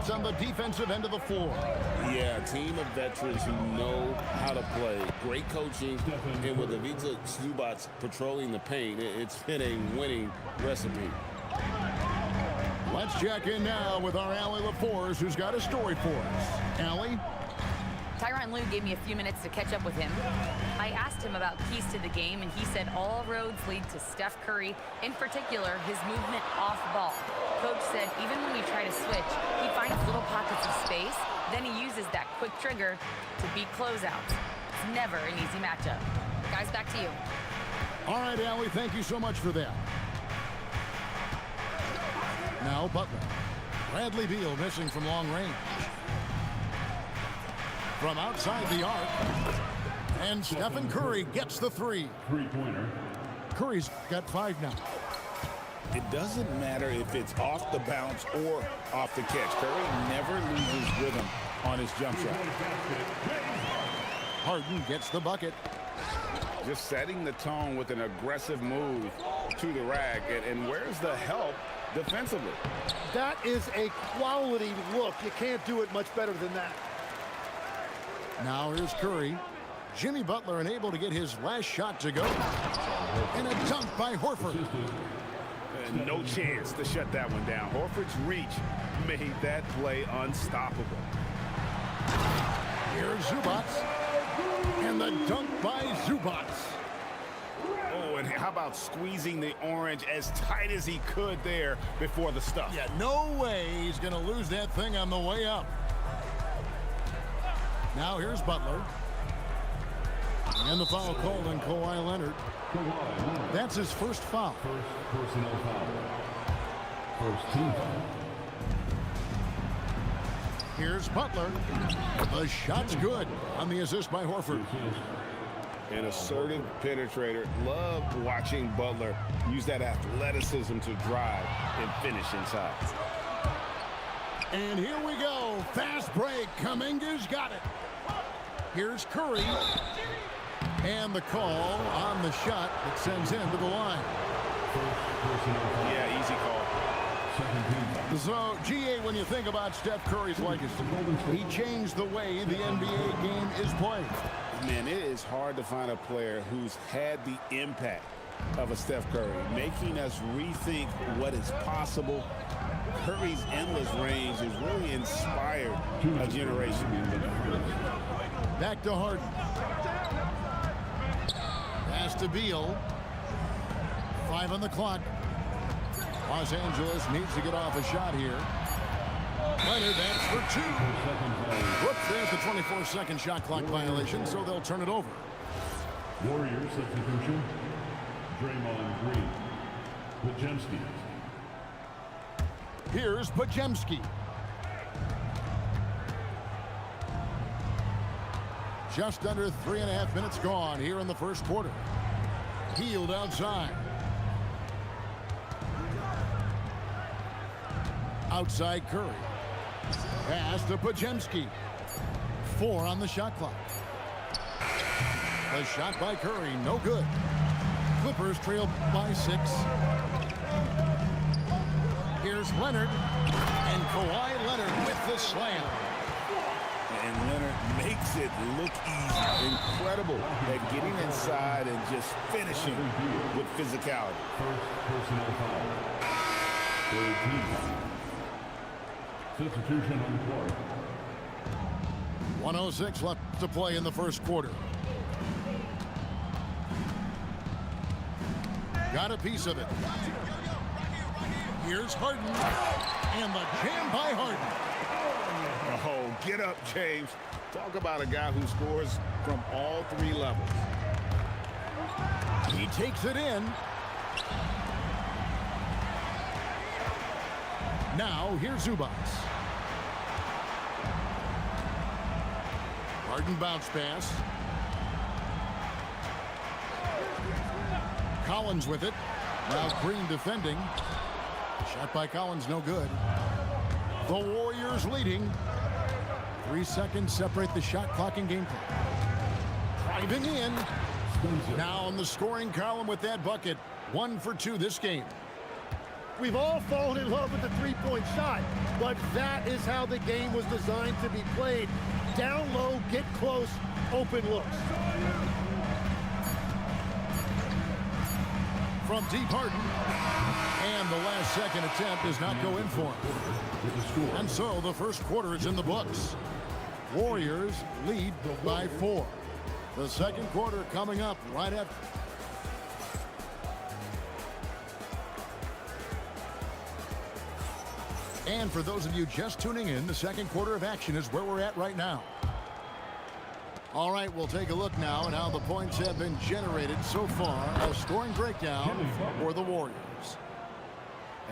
Zubats on the defensive end of the floor. Yeah, a team of veterans who know how to play. Great coaching, and with Ivica Zubats patrolling the paint, it's been a winning recipe. Let's check in now with our Allie LaForce, who's got a story for us. Allie? Tyronn Lue gave me a few minutes to catch up with him. I asked him about keys to the game, and he said all roads lead to Steph Curry, in particular, his movement off ball. Coach said even when we try to switch, he finds little pockets of space, then he uses that quick trigger to beat closeouts. It's never an easy matchup. Guys, back to you. All right, Allie, thank you so much for that. Now Butler. Bradley Beal missing from long range. From outside the arc. And Stephen Curry gets the three. Three-pointer. Curry's got 5 now. It doesn't matter if it's off the bounce or off the catch. Curry never loses rhythm on his jump shot. Harden gets the bucket. Just setting the tone with an aggressive move to the rack. And where's the help defensively? That is a quality look. You can't do it much better than that. Now here's Curry. Jimmy Butler unable to get his last shot to go. And a dunk by Horford. No chance to shut that one down. Horford's reach made that play unstoppable. Here's Zubats. And the dunk by Zubats. Oh, and how about squeezing the orange as tight as he could there before the stuff? Yeah, no way he's going to lose that thing on the way up. Now here's Butler. And the foul called on Kawhi Leonard. That's his first foul. First personal foul. First team foul. Here's Butler. The shot's good on the assist by Horford. An assertive penetrator. Love watching Butler use that athleticism to drive and finish inside. And here we go. Fast break. Kuminga's got it. Here's Curry. And the call on the shot that sends him to the line. Yeah, easy call. So, GA, when you think about Steph Curry's legacy, he changed the way the NBA game is played. Man, it is hard to find a player who's had the impact of a Steph Curry, making us rethink what is possible. Curry's endless range has really inspired a generation. Back to Harden. Pass to Beal. 5 on the clock. Los Angeles needs to get off a shot here. Leonard, that's for 2. Whoops, there's the 24-second shot clock violation, so they'll turn it over. Warriors substitution. Draymond Green. Pajemski. Here's Pajemski. Just under 3.5 minutes gone here in the first quarter. Healed outside. Outside Curry. Pass to Pajemski. 4 on the shot clock. The shot by Curry, no good. Clippers trail by 6. Here's Leonard. And Kawhi Leonard with the slam. And Leonard makes it look easy. Incredible at getting inside and just finishing with physicality. First personal foul. Third team. Substitution on Clark. 1:06 left to play in the first quarter. Got a piece of it. Here's Harden. And the jam by Harden. Oh, get up, James. Talk about a guy who scores from all 3 levels. He takes it in. Now, here's Zubats. Harden bounce pass. Collins with it. Now Green defending. Shot by Collins, no good. The Warriors leading. 3 seconds separate the shot clock and game clock. Driving in. Now in the scoring column with that bucket. 1 for 2 this game. We've all fallen in love with the three-point shot, but that is how the game was designed to be played. Down low, get close, open looks. From deep, Harden. And the last second attempt does not go in for him. And so the first quarter is in the books. Warriors lead by 4. The second quarter coming up right after. And for those of you just tuning in, the second quarter of action is where we're at right now. All right, we'll take a look now at how the points have been generated so far. A scoring breakdown for the Warriors.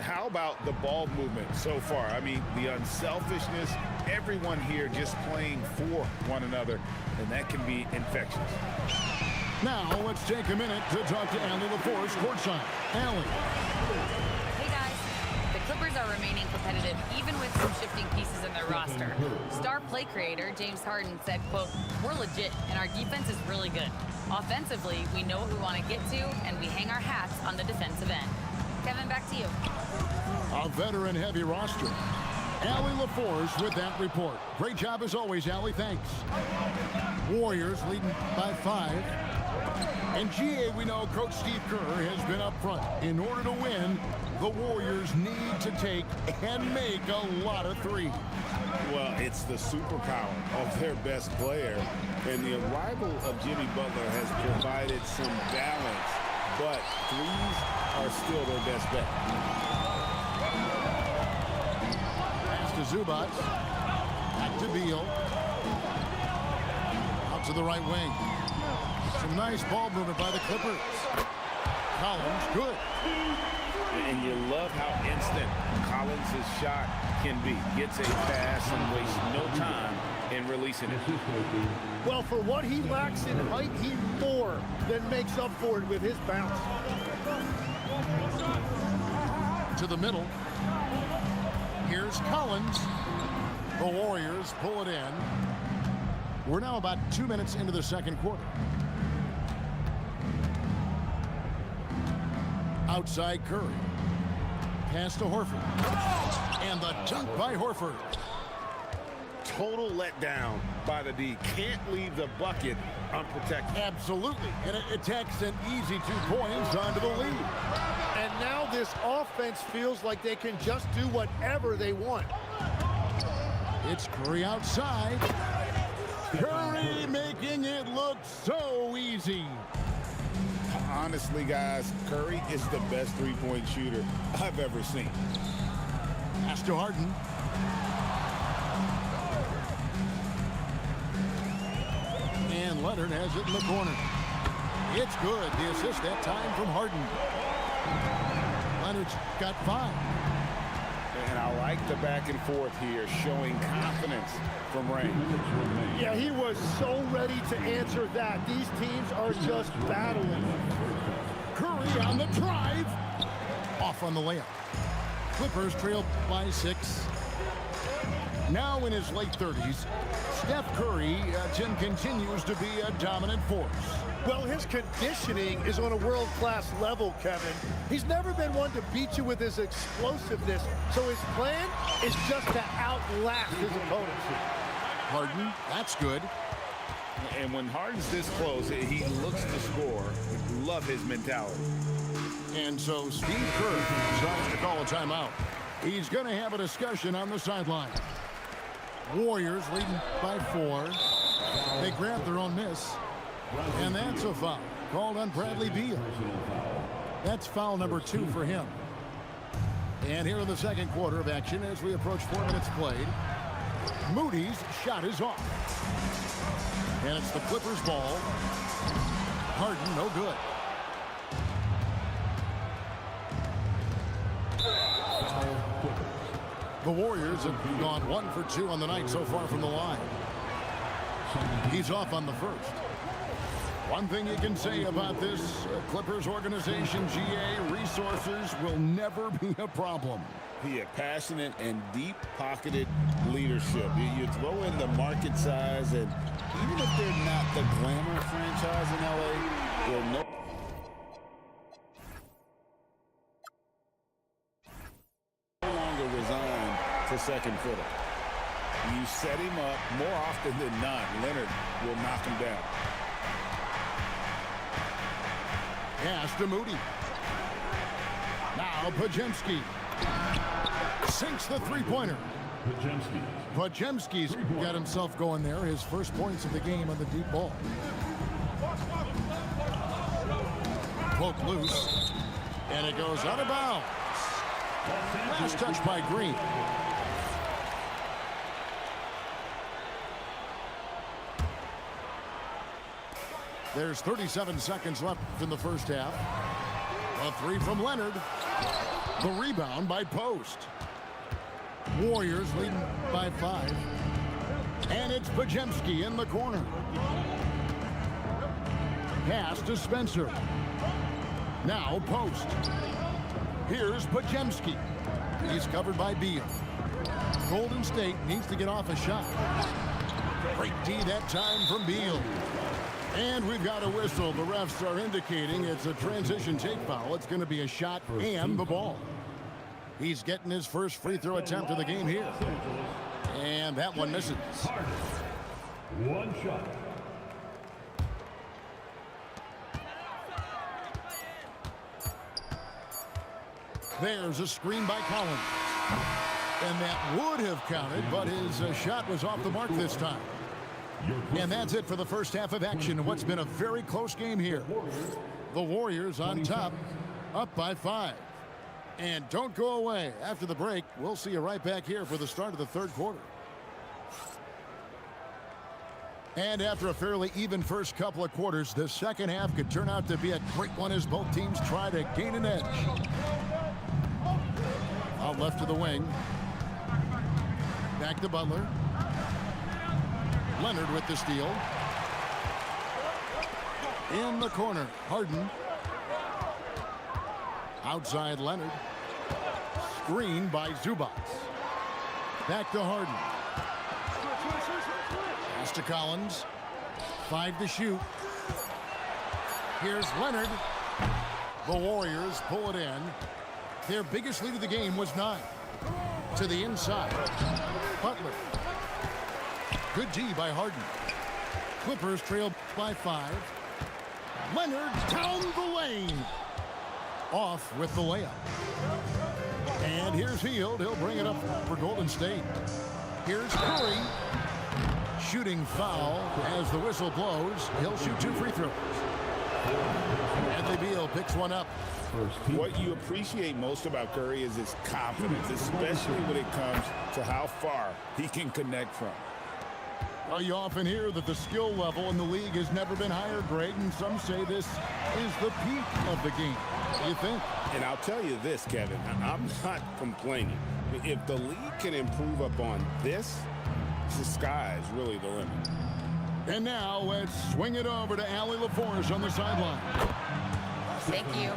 How about the ball movement so far? I mean, the unselfishness, everyone here just playing for one another, and that can be infectious. Now, let's take a minute to talk to Allie LaForce courtside. Allie. Hey, guys. The Clippers are remaining competitive even with some shifting pieces in their roster. Star play creator James Harden said, quote, "We're legit, and our defense is really good. Offensively, we know what we want to get to, and we hang our hats on the defensive end." Kevin, back to you. A veteran-heavy roster. Allie LaForce with that report. Great job as always, Allie. Thanks. Warriors leading by 5. And GA, we know Coach Steve Kerr has been up front. In order to win, the Warriors need to take and make a lot of threes. Well, it's the superpower of their best player, and the arrival of Jimmy Butler has provided some balance, but threes are still their best bet. Pass to Zubac. Back to Beal. Out to the right wing. Some nice ball movement by the Clippers. Collins, good. And you love how instant Collins' shot can be. Gets a pass and wastes no time in releasing it. Well, for what he lacks in height, he more than makes up for it with his bounce. To the middle. Here's Collins. The Warriors pull it in. We're now about 2 minutes into the second quarter. Outside Curry. Pass to Horford. And the dunk by Horford. Total letdown by the D. Can't leave the bucket unprotected. Absolutely. And it takes an easy 2 points onto the lead. And now this offense feels like they can just do whatever they want. It's Curry outside. Curry making it look so easy. Honestly, guys, Curry is the best three-point shooter I've ever seen. Pass to Harden. And Leonard has it in the corner. It's good. The assist that time from Harden. Leonard's got 5. And I like the back and forth here, showing confidence from Ray. Yeah, he was so ready to answer that. These teams are just battling. Curry on the drive. Off on the layup. Clippers trail by 6. Now in his late 30s, Steph Curry, Tim, continues to be a dominant force. Well, his conditioning is on a world-class level, Kevin. He's never been one to beat you with his explosiveness, so his plan is just to outlast his opponents. Harden, that's good. And when Harden's this close, he looks to score. Love his mentality. And so Steve Kerr decides to call a timeout. He's going to have a discussion on the sideline. Warriors leading by 4. They grab their own miss. And that's a foul called on Bradley Beal. That's foul number 2 for him. And here in the second quarter of action as we approach 4 minutes played, Moody's shot is off. And it's the Clippers ball. Harden, no good. The Warriors have gone 1 for 2 on the night so far from the line. He's off on the first. One thing you can say about this Clippers organization, GA, resources will never be a problem. He had passionate and deep-pocketed leadership. You throw in the market size, and even if they're not the glamour franchise in LA, they'll know. second footer. You set him up more often than not. Leonard will knock him down. Pass to Moody. Now Pajemski sinks the three-pointer. Pajemski's got himself going there. His first points of the game on the deep ball. Poke loose, and it goes out of bounds. Last touch by Green. There's 37 seconds left in the first half. A three from Leonard. The rebound by Post. Warriors leading by 5. And it's Pajemski in the corner. Pass to Spencer. Now Post. Here's Pajemski. He's covered by Beal. Golden State needs to get off a shot. Great D that time from Beal. And we've got a whistle. The refs are indicating it's a transition take foul. It's going to be a shot and the ball. He's getting his first free throw attempt of the game here. And that one misses. One shot. There's a screen by Collins. And that would have counted, but his shot was off the mark this time. And that's it for the first half of action in what's been a very close game here. The Warriors on top, up by 5. And don't go away. After the break, we'll see you right back here for the start of the third quarter. And after a fairly even first couple of quarters, the second half could turn out to be a great one as both teams try to gain an edge. Out left to the wing. Back to Butler. Leonard with the steal. In the corner, Harden. Outside Leonard. Screen by Zubac. Back to Harden. Pass to Collins. 5 to shoot. Here's Leonard. The Warriors pull it in. Their biggest lead of the game was 9. To the inside. Butler. Good D by Harden. Clippers trail by 5. Leonard down the lane. Off with the layup. And here's Hield. He'll bring it up for Golden State. Here's Curry. Shooting foul as the whistle blows. He'll shoot 2 free throws. Bradley Beal picks one up. What you appreciate most about Curry is his confidence, especially when it comes to how far he can connect from. Well, you often hear that the skill level in the league has never been higher, Greg, and some say this is the peak of the game. What do you think? And I'll tell you this, Kevin, I'm not complaining. If the league can improve upon this, the sky is really the limit. And now let's swing it over to Allie LaForce on the sideline. Thank you.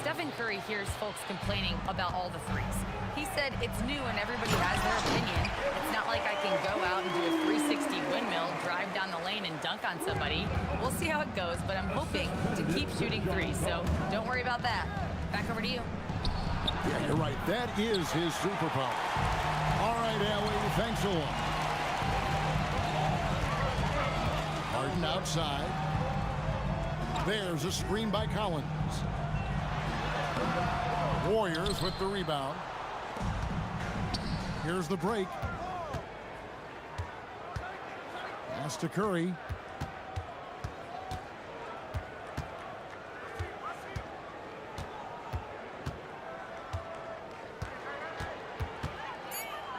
Stephen Curry hears folks complaining about all the threes. He said it's new and everybody has their opinion. It's not like I can go out and do a 360 windmill, drive down the lane and dunk on somebody. We'll see how it goes, but I'm hoping to keep shooting threes, so don't worry about that. Back over to you. Yeah, you're right. That is his superpower. All right, Allie, thanks a lot. Harden outside. There's a screen by Collins. Warriors with the rebound. Here's the break. Pass to Curry.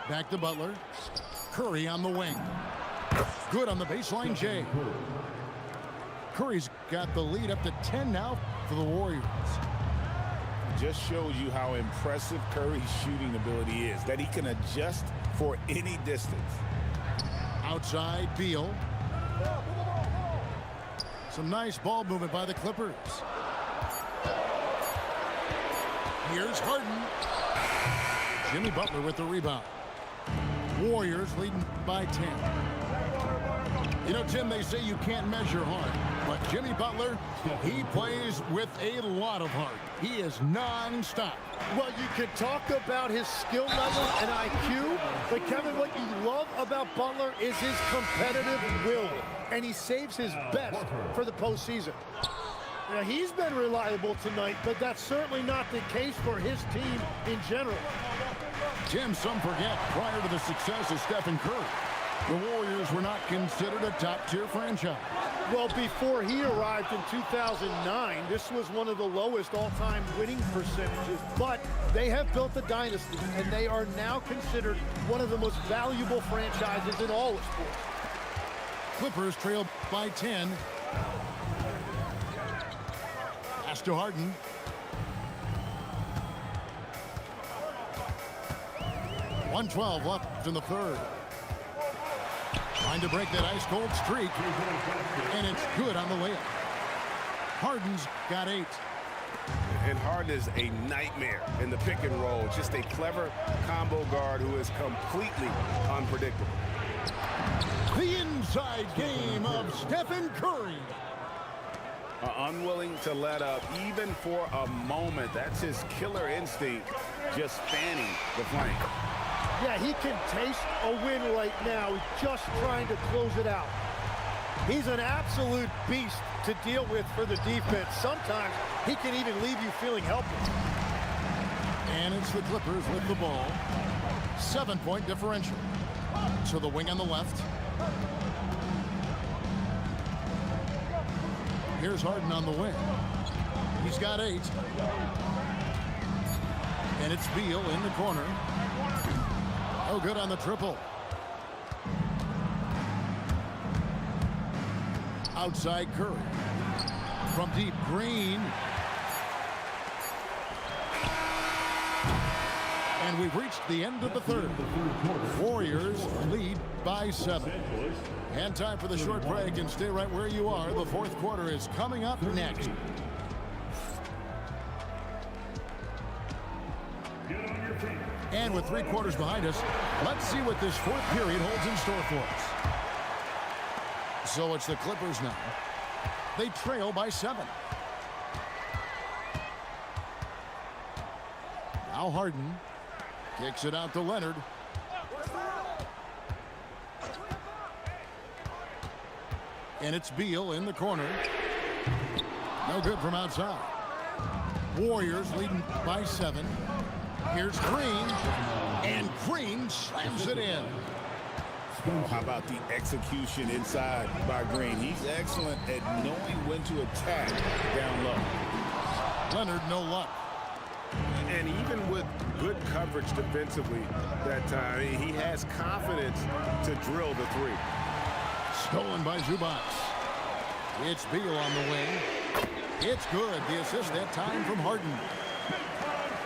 Back to Butler. Curry on the wing. Good on the baseline, Jay. Curry's got the lead up to 10 now for the Warriors. Just shows you how impressive Curry's shooting ability is, that he can adjust for any distance. Outside, Beal. Some nice ball movement by the Clippers. Here's Harden. Jimmy Butler with the rebound. Warriors leading by 10. You know, Tim, they say you can't measure hard, But Jimmy Butler, he plays with a lot of heart. He is non-stop. Well, you can talk about his skill level and IQ, but Kevin, what you love about Butler is his competitive will, and he saves his best for the postseason. Now, he's been reliable tonight, but that's certainly not the case for his team in general. Tim, some forget, prior to the success of Stephen Curry, the Warriors were not considered a top-tier franchise. Well, before he arrived in 2009, this was one of the lowest all-time winning percentages, but they have built a dynasty, and they are now considered one of the most valuable franchises in all of sports. Clippers trail by 10. Pass to Harden. .112 left in the third. Trying to break that ice-cold streak. And it's good on the layup. Harden's got 8. And Harden is a nightmare in the pick and roll. Just a clever combo guard who is completely unpredictable. The inside game of Stephen Curry. Unwilling to let up even for a moment. That's his killer instinct, just fanning the flank. Yeah, he can taste a win right now. He's just trying to close it out. He's an absolute beast to deal with for the defense. Sometimes he can even leave you feeling helpless. And it's the Clippers with the ball. 7-point differential. To the wing on the left. Here's Harden on the wing. He's got 8. And it's Beal in the corner. No good on the triple. Outside Curry. From deep, Green. And we've reached the end of the third. Warriors lead by 7. And time for the short break, and stay right where you are. The fourth quarter is coming up next. And with 3 quarters behind us, let's see what this fourth period holds in store for us. So it's the Clippers now. They trail by 7. Now Harden kicks it out to Leonard. And it's Beal in the corner. No good from outside. Warriors leading by 7. Here's Green. And Green slams it in. How about the execution inside by Green? He's excellent at knowing when to attack down low. Leonard, no luck. And even with good coverage defensively that time, he has confidence to drill the 3. Stolen by Zubac. It's Beal on the wing. It's good. The assist that time from Harden.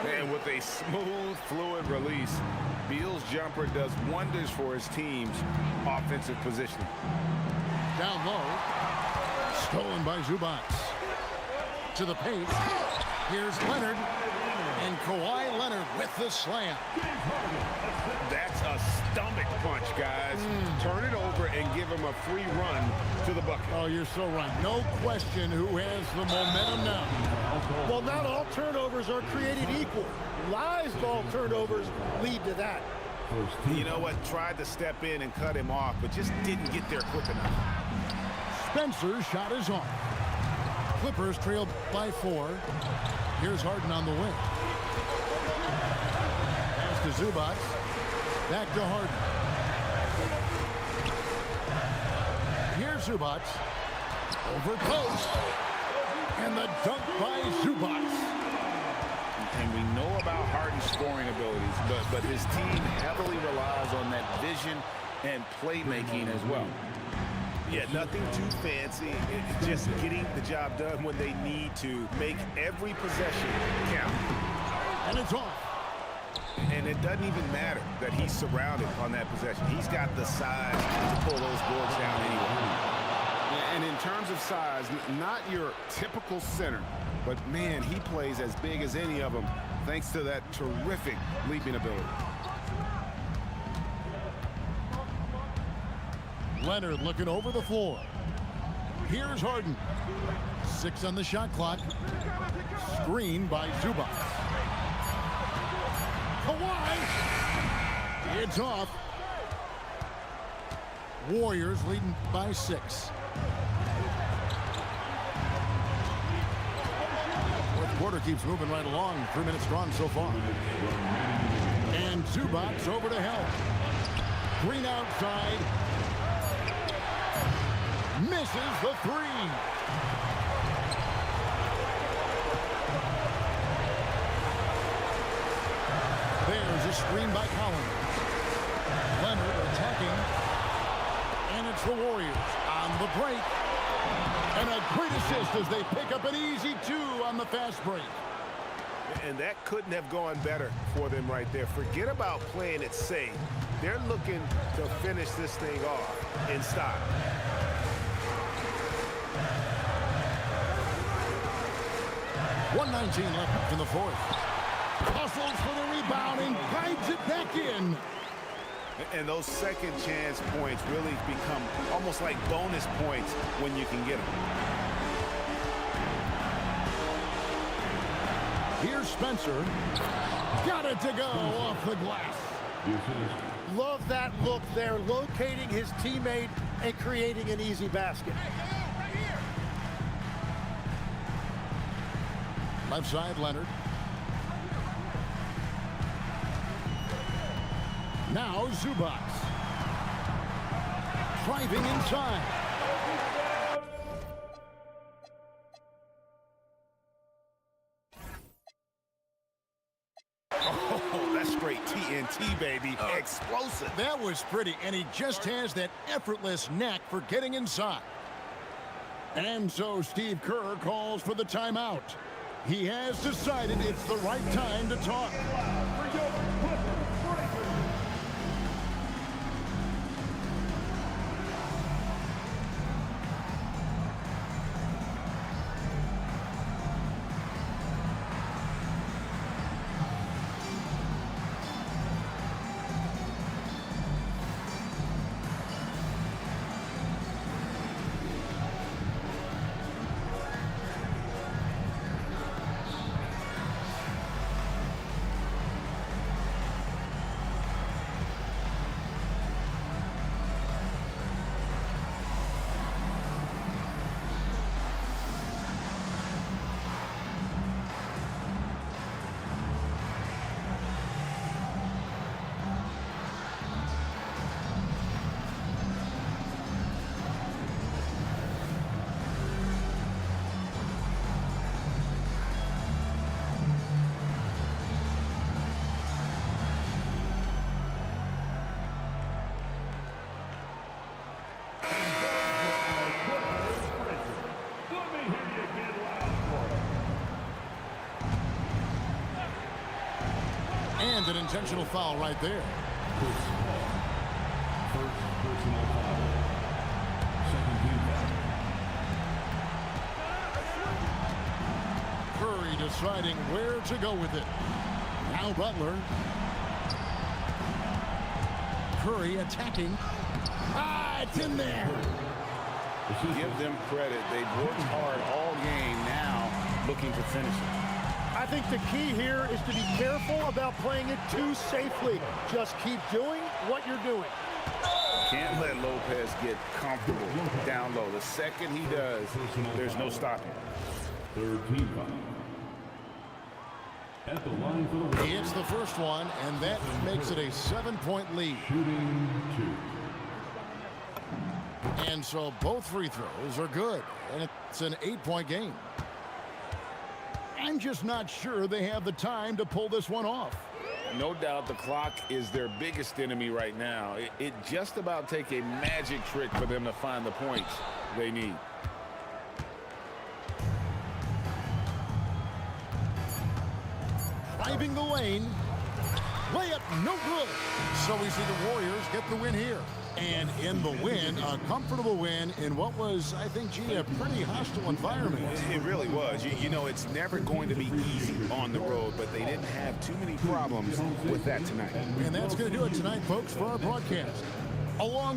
And with a smooth, fluid release, Beal's jumper does wonders for his team's offensive positioning. Down low. Stolen by Zubac. To the paint. Here's Leonard. And Kawhi Leonard with the slam. That's a stomach punch, guys. Turn it over and give him a free run to the bucket. Oh, you're so right. No question who has the momentum now. Well, not all turnovers are created equal. Live ball turnovers lead to that. You know what? Tried to step in and cut him off, but just didn't get there quick enough. Spencer's shot is on. Clippers trail by 4. Here's Harden on the wing. Pass to Zubac. Back to Harden. Here's Zubac. Over post. And the dunk by Zubac. And we know about Harden's scoring abilities, but his team heavily relies on that vision and playmaking as well. Yeah, nothing too fancy. It's just getting the job done when they need to. Make every possession count. And it's off. And it doesn't even matter that he's surrounded on that possession. He's got the size to pull those boards down anyway. And in terms of size, not your typical center, but man, he plays as big as any of them thanks to that terrific leaping ability. Leonard looking over the floor. Here's Harden. 6 on the shot clock. Screen by Zubac. Kawhi. It's off. Warriors leading by 6. Fourth quarter keeps moving right along. 3 minutes gone so far. And Zubac over to help. Green outside. Misses the 3. There's a screen by Collins. Leonard attacking. And it's the Warriors on the break. And a great assist as they pick up an easy 2 on the fast break. And that couldn't have gone better for them right there. Forget about playing it safe. They're looking to finish this thing off in style. .119 left in the fourth. Hustles for the rebound and guides it back in. And those second chance points really become almost like bonus points when you can get them. Here's Spencer. Got it to go off the glass. Love that look there, locating his teammate and creating an easy basket. Left side, Leonard. Now Zubac. Driving inside. Oh, that's straight TNT, baby. Explosive. That was pretty, and he just has that effortless knack for getting inside. And so Steve Kerr calls for the timeout. He has decided it's the right time to talk. And an intentional foul right there. First personal foul. Second team foul. Curry deciding where to go with it. Now Butler. Curry attacking. Ah, it's in there. Give them credit. They've worked hard all game, now looking to finish it. I think the key here is to be careful about playing it too safely. Just keep doing what you're doing. Can't let Lopez get comfortable down low. The second he does, there's no stopping. Third team foul. At the line for the Warriors. He hits the first one, and that makes it a 7-point lead. Shooting 2. And so both free throws are good, and it's an 8-point game. I'm just not sure they have the time to pull this one off. No doubt the clock is their biggest enemy right now. It just about take a magic trick for them to find the points they need. Driving the lane. Layup, no good. So we see the Warriors get the win here. And in the win, a comfortable win in what was, I think, gee, a pretty hostile environment. It really was. You know, it's never going to be easy on the road, but they didn't have too many problems with that tonight. And that's going to do it tonight, folks, for our broadcast. Along with